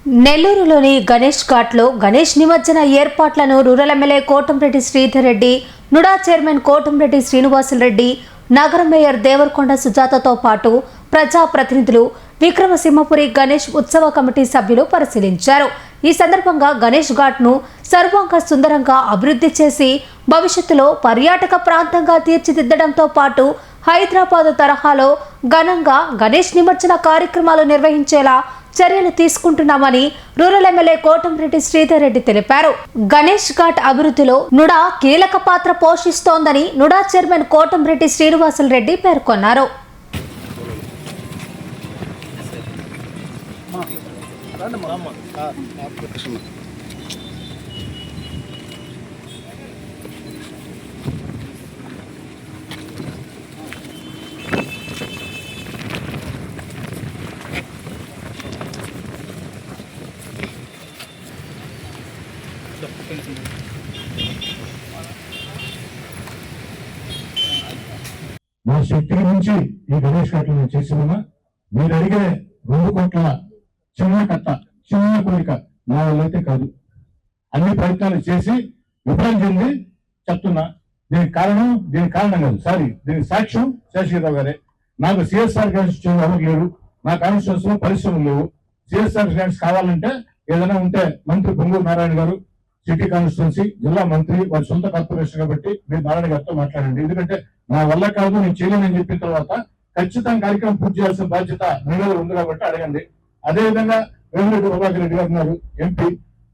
నెల్లూరులోని గణేష్ ఘాట్లో గణేష్ నిమజ్జన ఏర్పాట్లను rural MLA Kotamreddy Sridhar Reddy, NUDA chairman Kotamreddy Srinivasulu Reddy, నగర మేయర్ దేవరకొండ సుజాతతో పాటు ప్రజాప్రతినిధులు, విక్రమసింహపురి గణేష్ ఉత్సవ కమిటీ సభ్యులు పరిశీలించారు. ఈ సందర్భంగా గణేష్ ఘాట్ను సర్వాంగ సుందరంగా అభివృద్ధి చేసి భవిష్యత్తులో పర్యాటక ప్రాంతంగా తీర్చిదిద్దడంతో పాటు హైదరాబాద్ తరహాలో ఘనంగా గణేష్ నిమజ్జన కార్యక్రమాలు నిర్వహించేలా చర్యలు తీసుకుంటున్నామని రూరల్ ఎమ్మెల్యే కోటంరెడ్డి శ్రీధర్ రెడ్డి తెలిపారు. గణేష్ ఘాట్ అభివృద్ధిలో నుడా కీలక పాత్ర పోషిస్తోందని నుడా చైర్మన్ కోటంరెడ్డి శ్రీనివాసులరెడ్డి పేర్కొన్నారు. మా శక్తి నుంచి ఈ గణేష్ ఘాట్లను చేసినా మీరు అడిగే 2 కోట్ల చిన్న కోరిక నా వాళ్ళైతే కాదు. అన్ని ప్రయత్నాలు చేసి విఫలం చెంది చెప్తున్నా. దీనికి కారణం కాదు, దీనికి సాక్ష్యం శేషగిరిరావు గారే. నాకు సిఎస్ఆర్ గ్రాంట్స్ ఎవరు లేరు, నా కాన్స్టిట్యూన్సీ లో పరిశ్రమలు లేవు. సిఎస్ఆర్ గ్రాంట్స్ కావాలంటే ఏదైనా ఉంటే మంత్రి పొంగూరు నారాయణ గారు, సిటీ కాన్స్టిట్యున్సీ జిల్లా మంత్రి, వారి సొంత కార్పొరేషన్ కాబట్టి మీరు నారాయణ గారితో మాట్లాడండి. ఎందుకంటే నా వల్ల కాదు, నేను చేయలేనని చెప్పిన తర్వాత ఖచ్చితంగా కార్యక్రమం పూర్తి చేయాల్సిన బాధ్యత మీ మీద ఉంది కాబట్టి అడగండి. అదేవిధంగా వేమిరెడ్డి ప్రభాకర్ రెడ్డి గారు ఉన్నారు, ఎంపీ,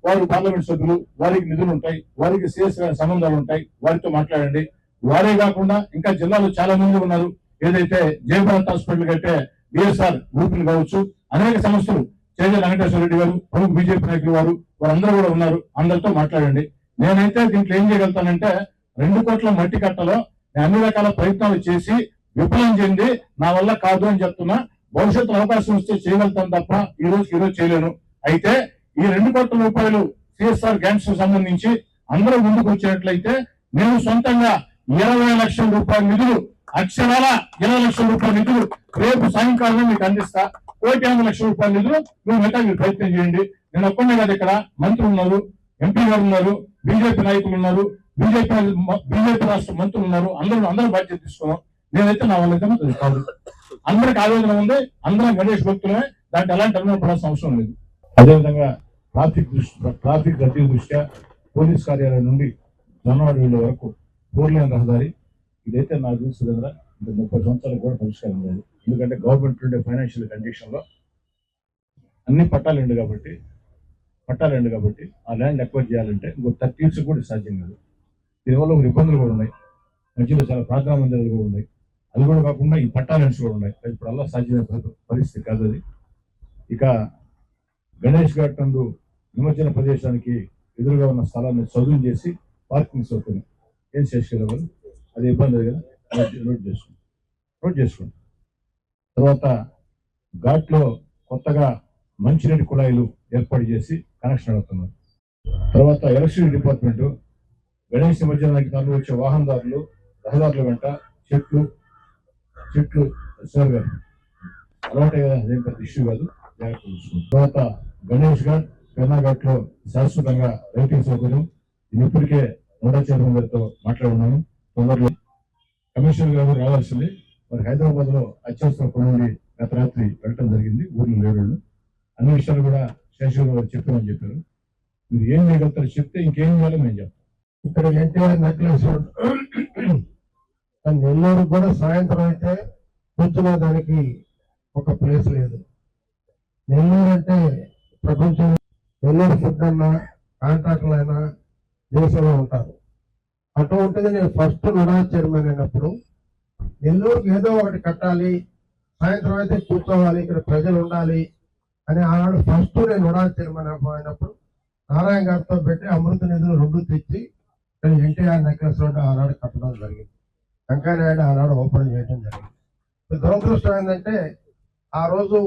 వారు పార్లమెంట్ సభ్యులు, వారికి నిధులు ఉంటాయి, వారికి సిఎస్ సంబంధాలు ఉంటాయి, వారితో మాట్లాడండి. వారే కాకుండా ఇంకా జిల్లాలో చాలా మంది ఉన్నారు. ఏదైతే జయభారత్ హాస్పిటల్ కట్టే బిఎస్ఆర్ గ్రూపులు కావచ్చు, అనేక సంస్థలు, చేజ వెంకటేశ్వర రెడ్డి గారు, ప్రముఖ బీజేపీ నాయకులు వారందరూ కూడా ఉన్నారు. అందరితో మాట్లాడండి. నేనైతే దీంట్లో ఏం చేయగలుగుతానంటే 2 కోట్ల మట్టి కట్టలో అన్ని రకాల ప్రయత్నాలు చేసి విఫలం చెంది నా వల్ల కాదు అని చెప్తున్నా. భవిష్యత్తులో అవకాశం వస్తే చేయగలుగుతాను తప్ప ఈ రోజు చేయలేను. అయితే ఈ 2 కోట్ల రూపాయలు సిఎస్ఆర్ గ్రాంట్స్ సంబంధించి అందరూ ముందుకు వచ్చేట్లయితే నేను సొంతంగా 20 లక్షల రూపాయల నిధులు, అక్షరాల 20 లక్షల రూపాయల నిధులు రేపు సాయంకాలం మీకు అందిస్తా. 1,50,00,000 రూపాయల నిధులు మీరు ప్రయత్నం చేయండి. నేను ఒక్కనే కాదు, ఇక్కడ మంత్రులు ఉన్నారు, ఎంపీ గారు ఉన్నారు, బీజేపీ నాయకులు ఉన్నారు, బీజేపీ రాష్ట్ర మంత్రులు ఉన్నారు. అందరూ బాధ్యత తీసుకున్నాం. నేనైతే నా వాళ్ళైతే కాదు. అందరికి ఆవేదన ఉంది, అందరం గణేష్ భక్తులమే, దాంట్లో ఎలాంటి అనుమానం పడాల్సిన అవసరం లేదు. అదేవిధంగా ట్రాఫిక్ రద్దీ దృష్ట్యా పోలీస్ కార్యాలయం నుండి జొన్నవాడ వీళ్ళ వరకు 4 లేన్ రహదారి, ఇదైతే నాకు తెలుసు కదా 30 సంవత్సరాలకు కూడా పరిష్కారం లేదు. ఎందుకంటే గవర్నమెంట్ ఉండే ఫైనాన్షియల్ కండిషన్ లో అన్ని పట్టాలు ఎండు కాబట్టి ఆ ల్యాండ్ ఎక్వైర్ చేయాలంటే ఇంకో 30 years కూడా సాధ్యం కాదు. దీనివల్ల ఒక ఇబ్బందులు కూడా ఉన్నాయి. మధ్యలో చాలా ప్రార్థనా మందిరాలు కూడా ఉన్నాయి. అది కూడా కాకుండా ఈ పట్టా ల్యాండ్స్ కూడా ఉన్నాయి. ఇప్పుడు అలా సాధ్యమైన పరిస్థితి కాదు అది. ఇక గణేష్ ఘాట్ నందు నిమజ్జన ప్రదేశానికి ఎదురుగా ఉన్న స్థలాన్ని చదువు చేసి పార్కింగ్ సౌకర్యం ఏం చేసుకోవాలి, అది ఇబ్బంది కదా, నోట్ చేసుకోండి. తర్వాత ఘాట్లో కొత్తగా మంచినీటి కుళాయిలు ఏర్పాటు చేసి కనెక్షన్ అవుతున్నారు. తర్వాత ఎలక్ట్రిసిటీ డిపార్ట్మెంట్ గణేష్ నిమజ్జనానికి తరలి వచ్చే వాహనదారులు, రహదారుల వెంట చెట్లు సార్ గారు అలవాటే కదా, అదేం పెద్ద ఇష్యూ కాదు, జాగ్రత్త చూసుకోండి. తర్వాత గణేష్ ఘాట్, పెన్నా ఘాట్ లో శాశ్వతంగా లైటింగ్ సౌకర్యం ఇది ఇప్పటికే నోడా చైర్మన్ గారితో మాట్లాడున్నాను. తొందరలో కమిషనర్ గారు రావాల్సింది. మరి హైదరాబాద్ లో అత్యవసర పనుండి గత రాత్రి వెళ్ళటం జరిగింది, ఊర్లో లేరు. అన్ని విషయాలు కూడా శేషగిరి గారు చెప్పామని చెప్పారు. మీరు ఏం చేయగలుగుతారో చెప్తే ఇంకేం చేయాలో మేము చెప్తాం. ఇక్కడ ఎన్టీఆర్ నెక్లెస్ నెల్లూరు కూడా సాయంత్రం అయితే కూర్చునే దానికి ఒక ప్లేస్ లేదు. నెల్లూరు అంటే ప్రపంచం, నెల్లూరు ఫుడ్ అన్నా కాంట్రాక్టర్లు అయినా దేశంలో ఉంటారు. అటువంటిది నేను ఫస్ట్ నుడా చైర్మన్ అయినప్పుడు నెల్లూరుకి ఏదో ఒకటి కట్టాలి, సాయంత్రం అయితే కూర్చోవాలి, ఇక్కడ ప్రజలు ఉండాలి అని ఆనాడు ఫస్ట్ నేను నుడా చైర్మన్ అయినప్పుడు నారాయణ గారితో పెట్టి అమృత నిధులు 2 తెచ్చి ఎన్టీఆర్ నెక్లెస్ రోడ్డు ఆనాడు కట్టడం జరిగింది. వెంకయ్యనాయుడు ఆనాడు ఓపెన్ చేయడం జరిగింది. దురదృష్టం ఏంటంటే ఆ రోజు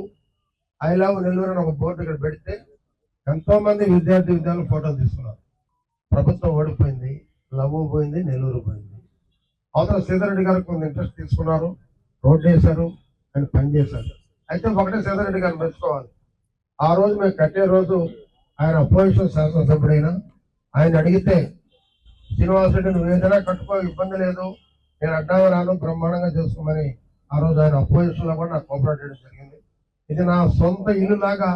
ఐ లవ్ నెల్లూరు అని ఒక బోర్డు ఇక్కడ పెడితే ఎంతో మంది విద్యార్థులు ఫోటోలు తీసుకున్నారు. ప్రభుత్వం ఓడిపోయింది, లవ్ పోయింది, నెల్లూరు పోయింది. అవతల శ్రీధర్ గారు కొంత ఇంట్రెస్ట్ తీసుకున్నారు, రోడ్డు వేశారు, ఆయన పని చేశారు. అయితే ఒకటే శ్రీధర్ గారిని మెచ్చుకోవాలి, ఆ రోజు మేము కట్టే రోజు ఆయన అపోజిషన్ శాసనసభ్యుడైనా ఆయన అడిగితే శ్రీనివాసరెడ్డి నువ్వు ఏదైనా కట్టుకో ఇబ్బంది లేదు, నేను అడ్డాగా రాను, బ్రహ్మాండంగా చేసుకోమని ఆ రోజు ఆయన అపోజిషన్ లో కూడా నాకు కోఆపరేట్ చేయడం జరిగింది. ఇది నా సొంత ఇల్లు లాగా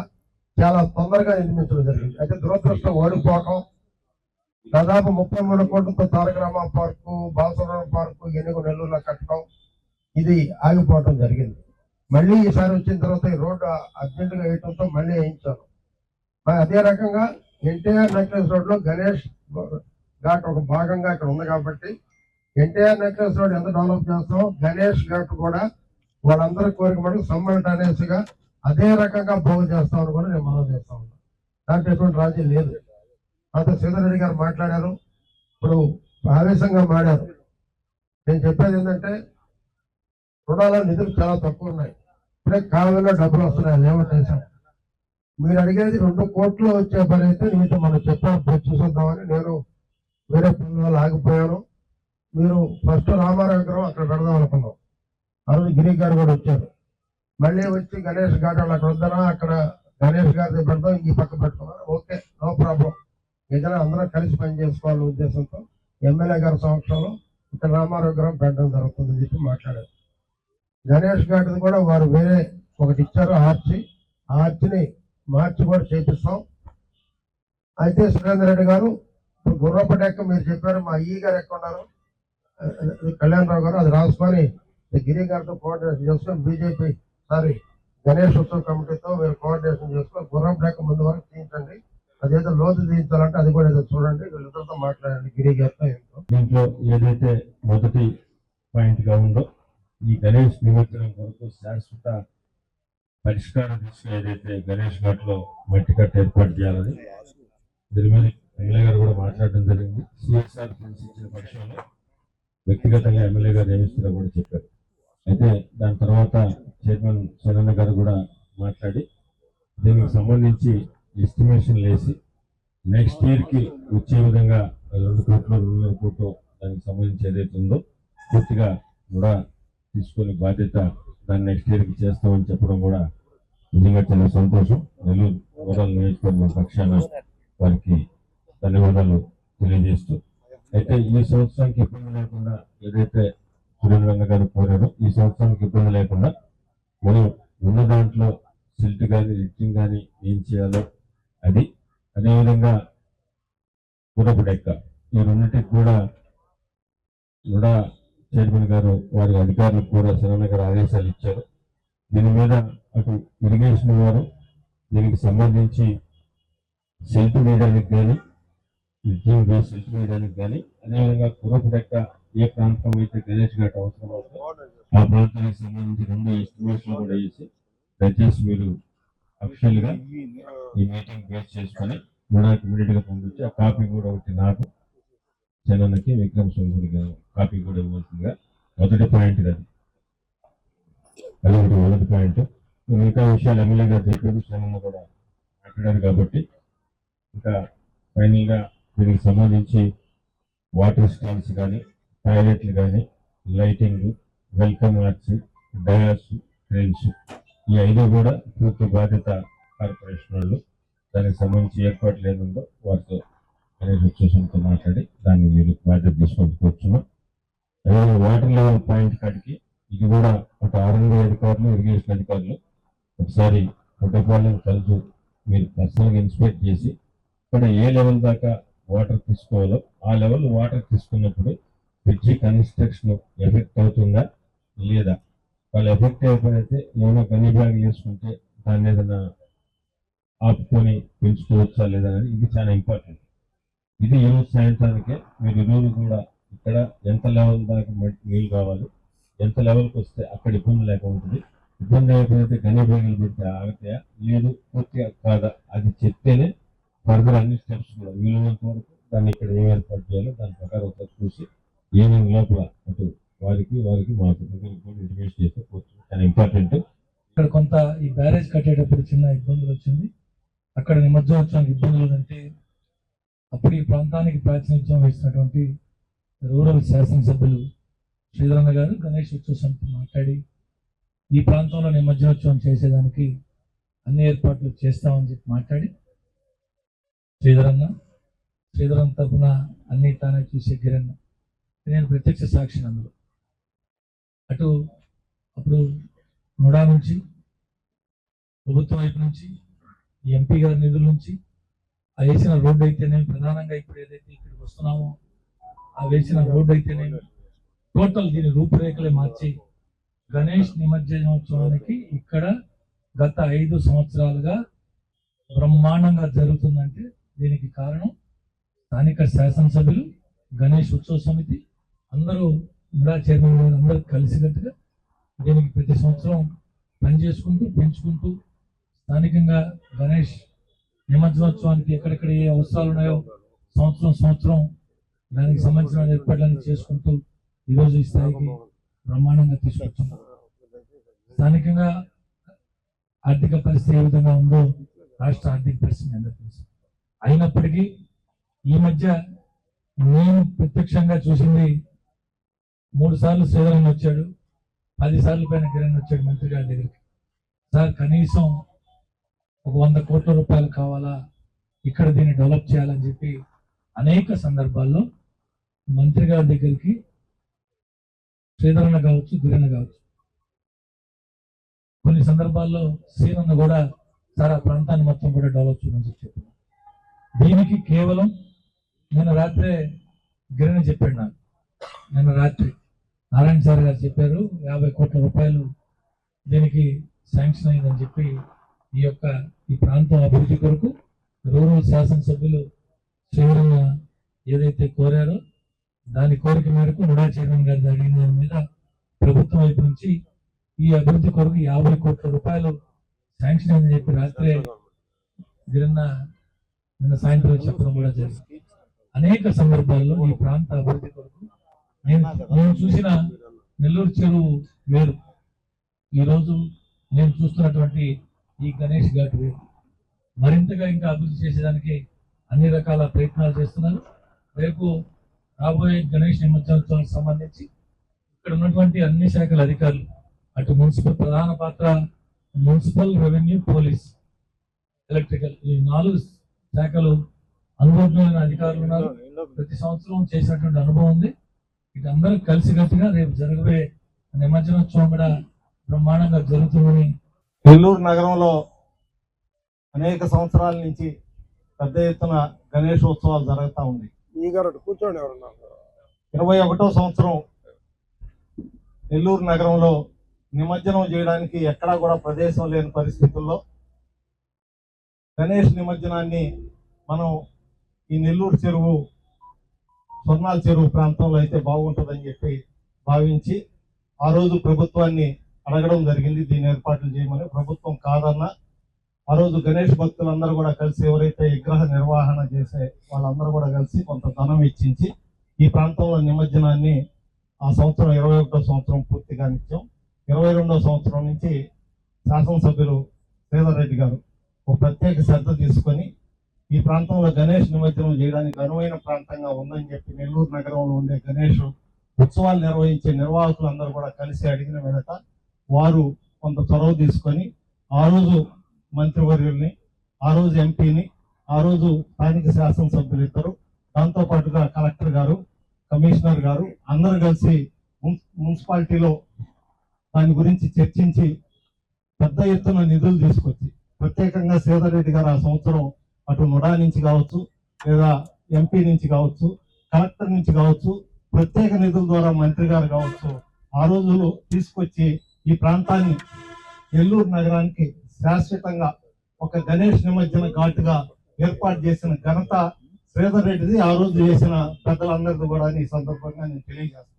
చాలా తొందరగా నిర్మించడం జరిగింది. అయితే దురదృష్టం ఓడిపోవటం, దాదాపు 33 కోట్లతో తారక రామ పార్కు, బాలసుబ్రహ్మణ్యం పార్కు, ఎన్నికో నెల్లూరులో కట్టడం ఇది ఆగిపోవటం జరిగింది. మళ్ళీ ఈసారి వచ్చిన తర్వాత ఈ రోడ్డు అర్జెంటుగా వేయటంతో మళ్ళీ వేయించాను. అదే రకంగా ఎన్టీఆర్ నెక్లెస్ రోడ్ లో గణేష్ ఘాట్ ఒక భాగంగా ఇక్కడ ఉంది కాబట్టి ఎన్టీఆర్ నెక్లెస్ రోడ్ ఎంత డెవలప్ చేస్తామో గణేష్ ఘాట్ కూడా వాళ్ళందరూ కోరిక మటుకు సమ్మల్టానేసిగా అదే రకంగా బాగు చేస్తామని కూడా నేను మనం చేస్తా ఉన్నాను. దాంట్లో ఎటువంటి రాజీ లేదు. అంత శ్రీధర్ గారు మాట్లాడారు, ఇప్పుడు ఆవేశంగా మాడారు. నేను చెప్పేది ఏంటంటే రుణాల నిధులు చాలా తక్కువ ఉన్నాయి. ఇప్పుడే కాలంలో డబ్బులు వస్తున్నాయి, లేవటేసాం. మీరు అడిగేది 2 కోట్లు వచ్చే పని అయితే మీతో మనం చెప్పాను చూసొద్దామని నేను వేరే పనుల ఆగిపోయాను. మీరు ఫస్ట్ రామారావు విగ్రహం అక్కడ పెడదాం అనుకున్నాం. ఆ రోజు గిరి గారు కూడా వచ్చారు. మళ్ళీ వచ్చి గణేష్ ఘాట్ అక్కడ వద్దనా, అక్కడ గణేష్ గారి పెడదాం, ఈ పక్క పెట్టుకున్నాను. Okay, no problem. ఏదైనా అందరం కలిసి పని చేసుకోవాలనే ఉద్దేశంతో ఎమ్మెల్యే గారి సమక్షంలో ఇక్కడ రామారావు విగ్రహం పెట్టడం జరుగుతుందని చెప్పి మాట్లాడారు. గణేష్ ఘాట్ కూడా వారు వేరే ఒకటి ఇచ్చారు, ఆర్చిని మార్చి కూడా చేపిస్తాం. అయితే సురేందర్ రెడ్డి గారు ఇప్పుడు గుర్రపటి ఎక్క మీరు చెప్పారు, మా ఈ గారు ఎక్కడ ఉన్నారు, కళ్యాణరావు గారు, అది రాసుకొని గిరి గారితో కోఆర్డినేషన్ చేసుకొని బీజేపీ గణేష్ ఉత్సవ కమిటీతో మీరు కోఆర్డినేషన్ చేసుకొని గుర్రపటి ఎక్క ముందు వరకు తీయించండి. అదేదో లోతు తీయించాలంటే అది కూడా ఏదో చూడండి, వీళ్ళిద్దరితో మాట్లాడండి గిరి గారితో. దీంట్లో ఏదైతే మొదటి పాయింట్ గా ఉందో ఈ గణేష్ నిమజ్జనం కొరకు శాశ్వత పరిష్కారం దిశగా ఏదైతే గణేష్ ఘాట్ లో మట్టి కట్ట ఏర్పాటు చేయాలని దీని మీద ఎమ్మెల్యే గారు కూడా మాట్లాడడం జరిగింది. సిఎస్ఆర్ ఫండ్స్ ఇచ్చిన పక్షంలో వ్యక్తిగతంగా ఎమ్మెల్యే గారు ఏమిస్తున్నా కూడా చెప్పారు. అయితే దాని తర్వాత చైర్మన్ చరణ్ గారు కూడా మాట్లాడి దీనికి సంబంధించి ఎస్టిమేషన్ వేసి నెక్స్ట్ ఇయర్ కి వచ్చే విధంగా 2 కోట్లు 2.5 కోట్లు దానికి సంబంధించి ఏదైతే ఉందో పూర్తిగా కూడా తీసుకునే బాధ్యత దాన్ని నెక్స్ట్ ఇయర్ కి చేస్తామని చెప్పడం కూడా నిజంగా చాలా సంతోషం. నెల్లూరు రూరల్ నియోజకవర్గం పక్షాన వారికి ధన్యవాదాలు తెలియజేస్తూ, అయితే ఈ సంవత్సరానికి ఇబ్బంది లేకుండా ఏదైతే సురేంద్ర గారు కోరారో ఈ సంవత్సరానికి ఇబ్బంది లేకుండా మనం ఉన్న దాంట్లో సిల్ట్ కానీ రిచ్చింగ్ కానీ ఏం చేయాలో అది, అదేవిధంగా గుర్రపుడెక్క, ఈ రెండింటికి కూడా చైర్మన్ గారు వారి అధికారులకు కూడా శరణ గారు ఆదేశాలు ఇచ్చారు. దీని మీద అటు ఇరిగేషన్ వారు దీనికి సంబంధించి సెల్ఫ్ వేయడానికి కానీ సెల్ఫ్ వేయడానికి కానీ, అదేవిధంగా గుర్రపుడెక్క ఏ ప్రాంతం అయితే గణేష్ ఘాట్ అవసరం ఆ ప్రాంతానికి సంబంధించి 2 ఎస్టిమేషన్ కూడా వేసి దయచేసి మీరు అఫిషియల్ గా ఈ మీటింగ్ బేస్ చేసుకొని నాకు ఇమీడియట్ గా పంపించి ఆ కాపీ కూడా ఒకటి నాకు జనానికి విక్రమ్ సింగ్ గారు కాపీ కూడా ఇవ్వాల్సిందిగా మొదటి పాయింట్ అది ఒకటి మొదటి పాయింట్. మిగతా విషయాలు ఎమ్మెల్యే గారు చెప్పారు, శ్రమ కూడా మాట్లాడారు కాబట్టి ఇంకా ఫైనల్ గా దీనికి సంబంధించి వాటర్ స్టాల్స్ కానీ టాయిలెట్లు కానీ lighting welcome arch dais trains ఈ 5 కూడా పూర్తి బాధ్యత కార్పొరేషన్ వాళ్ళు. దానికి సంబంధించి ఏర్పాట్లు ఏముందో వారితో గణేష్ ఉత్సవంతో మాట్లాడి దాన్ని మీరు బాధ్యత తీసుకొని కూర్చున్నాం. అదే వాటర్ లెవెల్ పాయింట్ కాడికి ఇది కూడా ఒక ఆర్ఎండ్బి అధికారులు ఇరిగేషన్ అధికారులు ఒకసారి ప్రోటోకాల్ కలిసి మీరు పర్సనల్గా ఇన్స్పెక్ట్ చేసి ఇక్కడ ఏ లెవెల్ దాకా వాటర్ తీసుకోవాలో ఆ లెవెల్ వాటర్ తీసుకున్నప్పుడు బ్రిడ్జి కన్స్ట్రక్షన్ ఎఫెక్ట్ అవుతుందా లేదా, వాళ్ళు ఎఫెక్ట్ అయిపోయితే ఏమైనా గని బ్యాగ్ చేసుకుంటే దాన్ని ఏదైనా ఆపుకొని పెంచుకోవచ్చా లేదా అనేది ఇది చాలా ఇంపార్టెంట్. ఇది ఈరోజు సాయంత్రానికే మీరు ఈరోజు కూడా ఇక్కడ ఎంత లెవెల్ దాకా నీళ్ళు కావాలి, ఎంత లెవెల్కి వస్తే అక్కడ ఇబ్బంది లేక ఉంటుంది. ఇబ్బంది అయిపోయితే గని బ్యాగులు పెడితే ఆగుతాయా లేదు పూర్తిగా కాదా అది చెప్తేనే ఫర్దర్ అన్ని స్టెప్స్ కూడా వీలైనంత వరకు దాన్ని ఇక్కడ ఏం ఏర్పాటు చేయాలో దాని ప్రకారం ఒకసారి చూసి ఏమేమి లోపల అటు వారికి మాకు ఇంటిమేట్ చేస్తే చాలా ఇంపార్టెంట్. ఇక్కడ కొంత ఈ బ్యారేజ్ కట్టేటప్పుడు చిన్న ఇబ్బందులు వచ్చింది. అక్కడ నిమజ్జనోత్సవానికి ఇబ్బందులు అంటే అప్పుడు ఈ ప్రాంతానికి ప్రాతినిధ్యం వహిస్తున్నటువంటి రూరల్ శాసనసభ్యులు శ్రీధరన్న గారు గణేష్ ఉత్సవ సమితి మాట్లాడి ఈ ప్రాంతంలో నిమజ్జనోత్సవం చేసేదానికి అన్ని ఏర్పాట్లు చేస్తామని చెప్పి మాట్లాడి శ్రీధరన్ తరఫున అన్ని తానే చూసే గిరన్న నేను ప్రత్యక్ష సాక్షిని అందులో. అప్పుడు నుడా నుంచి ప్రభుత్వం వైపు నుంచి ఎంపీ గారి నిధుల నుంచి ఆ వేసిన రోడ్డు అయితేనేమి, ప్రధానంగా ఇప్పుడు ఏదైతే ఇక్కడికి వస్తున్నామో ఆ వేసిన రోడ్డు అయితేనేమి, టోటల్ దీని రూపురేఖలే మార్చి గణేష్ నిమజ్జనోత్సవానికి ఇక్కడ గత 5 సంవత్సరాలుగా బ్రహ్మాండంగా జరుగుతుందంటే దీనికి కారణం స్థానిక శాసనసభ్యులు, గణేష్ ఉత్సవ సమితి అందరూ, నుడా చైర్మన్ గారు అందరూ కలిసికట్టుగా దీనికి ప్రతి సంవత్సరం పనిచేసుకుంటూ పెంచుకుంటూ స్థానికంగా గణేష్ నిమజ్జనోత్సవానికి ఎక్కడెక్కడ ఏ అవసరాలు ఉన్నాయో సంవత్సరం దానికి సంబంధించిన ఏర్పాట్లన్నీ చేసుకుంటూ ఈరోజు ఈ స్థాయికి బ్రహ్మాండంగా తీసుకొచ్చున్నాం. స్థానికంగా ఆర్థిక పరిస్థితి ఏ విధంగా ఉందో రాష్ట్ర ఆర్థిక పరిస్థితి అందరూ తెలుసు. అయినప్పటికీ ఈ మధ్య నేను ప్రత్యక్షంగా చూసింది 3 సార్లు శ్రీధరన్ వచ్చాడు, 10 సార్లు పైన కిరణ్ వచ్చాడు మంత్రి గారి దగ్గరికి. సార్ కనీసం ఒక 100 కోట్ల రూపాయలు కావాలా, ఇక్కడ దీన్ని డెవలప్ చేయాలని చెప్పి అనేక సందర్భాల్లో మంత్రి గారి దగ్గరికి శ్రీధరన్న కావచ్చు, గిరన్న కావచ్చు, కొన్ని సందర్భాల్లో శ్రీరన్న కూడా సార్ ఆ ప్రాంతాన్ని మొత్తం కూడా డెవలప్ చేయమని చెప్పారు. దీనికి కేవలం నేను రాత్రే గిరణ చెప్పాడు నాకు, నిన్న రాత్రి నారాయణ సార్ గారు చెప్పారు 50 కోట్ల రూపాయలు దీనికి శాంక్షన్ అయిందని చెప్పి ఈ ప్రాంతం అభివృద్ధి కొరకు రూరల్ శాసనసభ్యులు శ్రీధరన్న ఏదైతే కోరారో దాని కోరిక మేరకు నుడా చైర్మన్ గారి అడిగిన దాని మీద ప్రభుత్వం వైపు నుంచి ఈ అభివృద్ధి కొరకు 50 కోట్ల రూపాయలు శాంక్షన్ అయిందని చెప్పి రాత్రే గిరన్న నిన్న సాయంత్రం చెప్పడం కూడా జరిగింది. అనేక సందర్భాల్లో ఈ ప్రాంత అభివృద్ధి కొరకు నేను చూసిన నెల్లూరు చెరువు వేరు, ఈరోజు నేను చూస్తున్నటువంటి ఈ గణేష్ ఘాట్ వేరు. మరింతగా ఇంకా అభివృద్ధి చేసేదానికి అన్ని రకాల ప్రయత్నాలు చేస్తున్నారు. రేపు రాబోయే గణేష్ నిమజ్జనోత్సవానికి సంబంధించి ఇక్కడ ఉన్నటువంటి అన్ని శాఖల అధికారులు, అటు మున్సిపల్ ప్రధాన పాత్ర మున్సిపల్, రెవెన్యూ, పోలీస్, ఎలక్ట్రికల్, ఈ 4 శాఖలు అనుభవజ్ఞులైన అధికారులు ఉన్నారు. ప్రతి సంవత్సరం చేసినటువంటి అనుభవం ఉంది. వీటందరూ కలిసికట్టుగా రేపు జరగబోయే నిమజ్జనోత్సవం కూడా బ్రహ్మాండంగా జరుగుతుందని. నెల్లూరు నగరంలో అనేక సంవత్సరాల నుంచి పెద్ద ఎత్తున గణేశోత్సవాలు జరుగుతూ ఉంది. 21వ సంవత్సరం నెల్లూరు నగరంలో నిమజ్జనం చేయడానికి ఎక్కడా కూడా ప్రదేశం లేని పరిస్థితుల్లో గణేష్ నిమజ్జనాన్ని మనం ఈ నెల్లూరు చెరువు, స్వర్ణాల చెరువు ప్రాంతంలో అయితే బాగుంటుందని చెప్పి భావించి ఆ రోజు ప్రభుత్వాన్ని అడగడం జరిగింది దీన్ని ఏర్పాట్లు చేయమని. ప్రభుత్వం కాదన్న ఆ రోజు గణేష్ భక్తులందరూ కూడా కలిసి, ఎవరైతే విగ్రహ నిర్వహణ చేసే వాళ్ళందరూ కూడా కలిసి కొంత ధనం వెచ్చించి ఈ ప్రాంతంలో నిమజ్జనాన్ని ఆ సంవత్సరం 21వ సంవత్సరం పూర్తిగా నిత్యం 22వ సంవత్సరం నుంచి శాసనసభ్యులు శ్రీధర్ రెడ్డి గారు ఒక ప్రత్యేక శ్రద్ధ తీసుకొని ఈ ప్రాంతంలో గణేష్ నిమజ్జనం చేయడానికి అనువైన ప్రాంతంగా ఉందని చెప్పి నెల్లూరు నగరంలో ఉండే గణేష్ ఉత్సవాలు నిర్వహించే నిర్వాహకులందరూ కూడా కలిసి అడిగిన మీదట వారు కొంత చొరవ తీసుకొని ఆ రోజు మంత్రివర్యుల్ని, ఆ రోజు ఎంపీని, ఆ రోజు స్థానిక శాసనసభ్యులు ఇద్దరు, దాంతో పాటుగా కలెక్టర్ గారు, కమిషనర్ గారు అందరూ కలిసి మున్సిపాలిటీలో దాని గురించి చర్చించి పెద్ద ఎత్తున నిధులు తీసుకొచ్చి, ప్రత్యేకంగా శ్రీధర్ రెడ్డి గారు ఆ సంవత్సరం అటు నుడా నుంచి కావచ్చు, లేదా ఎంపీ నుంచి కావచ్చు, కలెక్టర్ నుంచి కావచ్చు, ప్రత్యేక నిధుల ద్వారా మంత్రి గారు కావచ్చు, ఆ రోజులు తీసుకొచ్చి ఈ ప్రాంతాన్ని నెల్లూరు నగరానికి శాశ్వతంగా ఒక గణేష్ నిమజ్జన ఘాటుగా ఏర్పాటు చేసిన ఘనత శ్రీధర్ రెడ్డిది. ఆ రోజు చేసిన పెద్దలందరిది కూడా ఈ సందర్భంగా నేను తెలియజేస్తాను.